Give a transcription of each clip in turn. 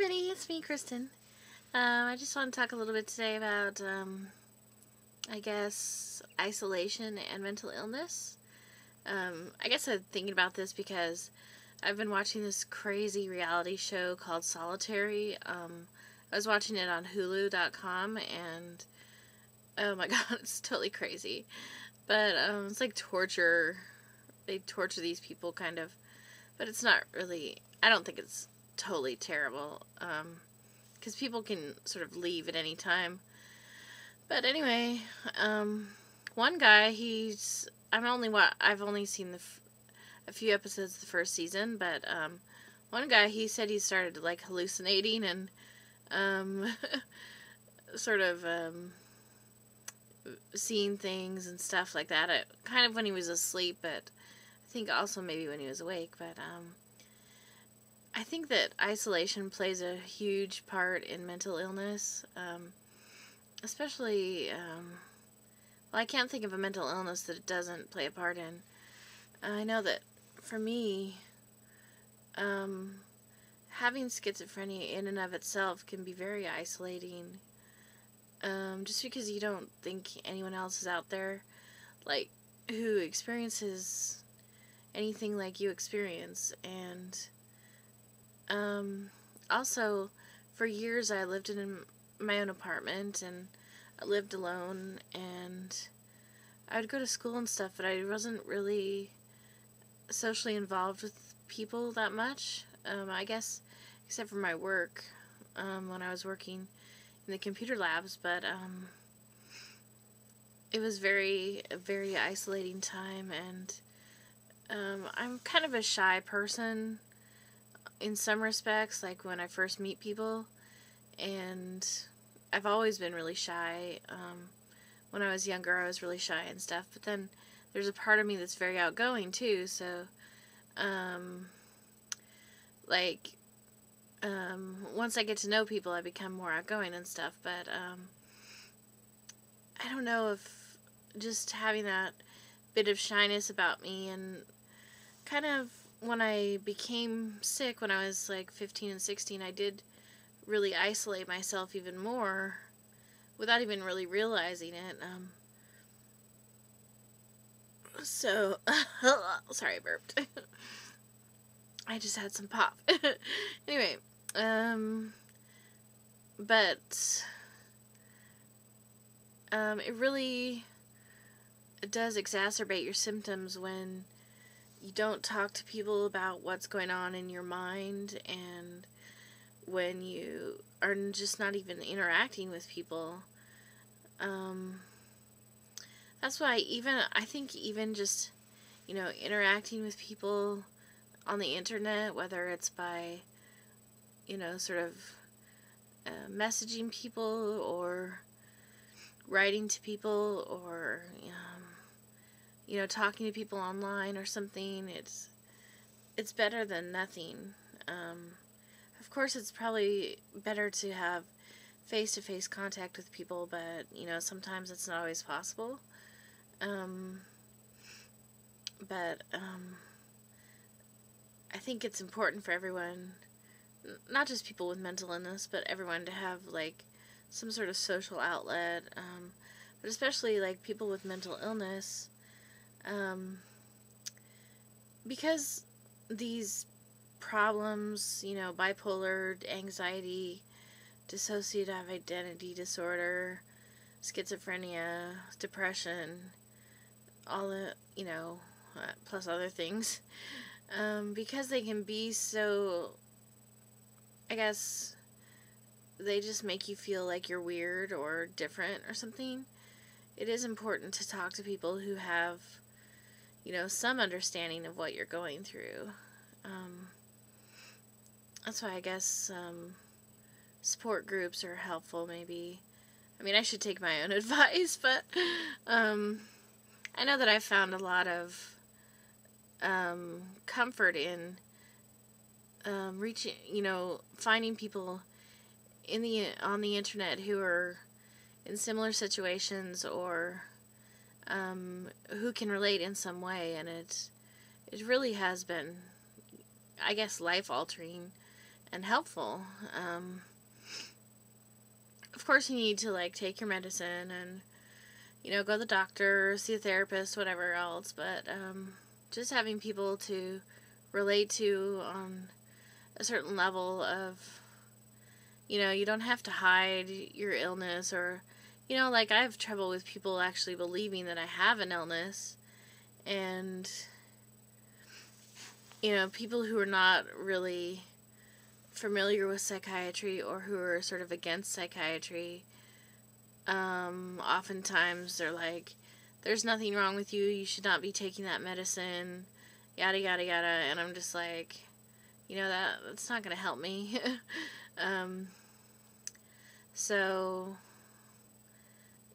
everybody, it's me, Kristen. I just want to talk a little bit today about, I guess, isolation and mental illness. I guess I'm thinking about this because I've been watching this crazy reality show called Solitary. I was watching it on Hulu.com, and oh my god, it's totally crazy. But it's like torture. They torture these people, kind of. But it's not really, I don't think it's totally terrible, because people can sort of leave at any time. But anyway, one guy, I've only seen a few episodes of the first season, but one guy, he said he started like hallucinating and sort of seeing things and stuff like that. Kind of when he was asleep, but I think also maybe when he was awake. But I think that isolation plays a huge part in mental illness, especially, well, I can't think of a mental illness that it doesn't play a part in. I know that for me, having schizophrenia in and of itself can be very isolating, just because you don't think anyone else is out there, like, who experiences anything like you experience. And also, for years I lived in my own apartment, and I lived alone, and I would go to school and stuff, but I wasn't really socially involved with people that much, I guess, except for my work, when I was working in the computer labs. But it was a very isolating time, and I'm kind of a shy person in some respects, like when I first meet people, and I've always been really shy. When I was younger, I was really shy and stuff, but then there's a part of me that's very outgoing too, so once I get to know people, I become more outgoing and stuff. But I don't know if just having that bit of shyness about me, and kind of when I became sick when I was like 15 and 16, I did really isolate myself even more without even really realizing it. So, sorry, I burped. I just had some pop. Anyway, but it really does exacerbate your symptoms when you don't talk to people about what's going on in your mind, and when you are just not even interacting with people. That's why I think even just, interacting with people on the internet, whether it's by, sort of messaging people, or writing to people, or, talking to people online or something, it's better than nothing. Of course, it's probably better to have face-to-face contact with people, but, sometimes it's not always possible. But I think it's important for everyone, not just people with mental illness, but everyone, to have, like, some sort of social outlet, but especially, like, people with mental illness, because these problems, bipolar, anxiety, dissociative identity disorder, schizophrenia, depression, all the, plus other things, because they can be so, I guess, they just make you feel like you're weird or different or something. It is important to talk to people who have, some understanding of what you're going through. That's why I guess support groups are helpful, maybe. I mean, I should take my own advice, but I know that I've found a lot of comfort in reaching, finding people on the internet who are in similar situations, or who can relate in some way, and it really has been, I guess, life-altering and helpful. Of course, you need to, like, take your medicine and, go to the doctor, see a therapist, whatever else, but just having people to relate to on a certain level of, you don't have to hide your illness, or, like, I have trouble with people actually believing that I have an illness, and, people who are not really familiar with psychiatry, or who are sort of against psychiatry, oftentimes they're like, there's nothing wrong with you, you should not be taking that medicine, yada yada yada, and I'm just like, that's not gonna help me. So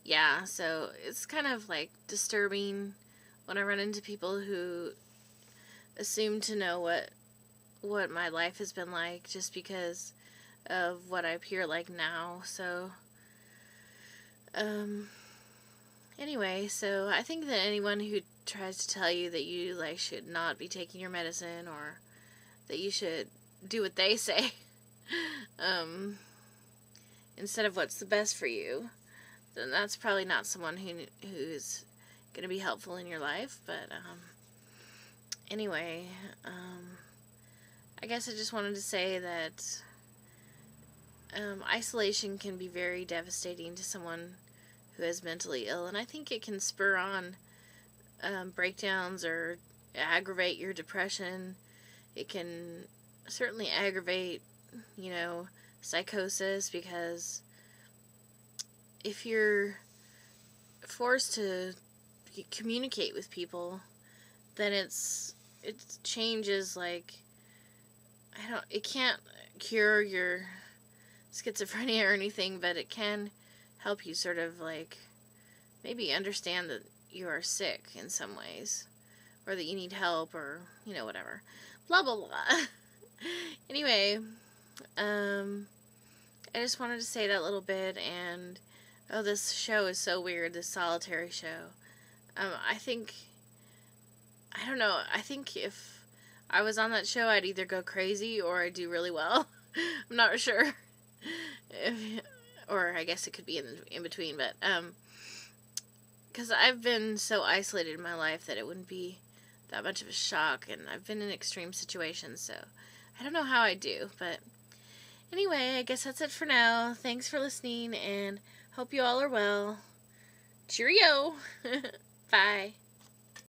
yeah, so it's kind of like disturbing when I run into people who assume to know what my life has been like just because of what I appear like now. So anyway, so I think that anyone who tries to tell you that you, like, should not be taking your medicine, or that you should do what they say instead of what's the best for you, then that's probably not someone who's going to be helpful in your life. But anyway, I guess I just wanted to say that isolation can be very devastating to someone who is mentally ill, and I think it can spur on breakdowns or aggravate your depression. It can certainly aggravate, psychosis, because if you're forced to communicate with people, then it changes, like, it can't cure your schizophrenia or anything, but it can help you sort of, like, maybe understand that you are sick in some ways, or that you need help, or, whatever. Blah, blah, blah. Anyway, I just wanted to say that little bit, and, this show is so weird, this solitary show. I think if I was on that show, I'd either go crazy or I'd do really well. I'm not sure. Or I guess it could be in between, but, because I've been so isolated in my life that it wouldn't be that much of a shock, and I've been in extreme situations, so I don't know how I do, but anyway, I guess that's it for now. Thanks for listening, and hope you all are well. Cheerio! Bye.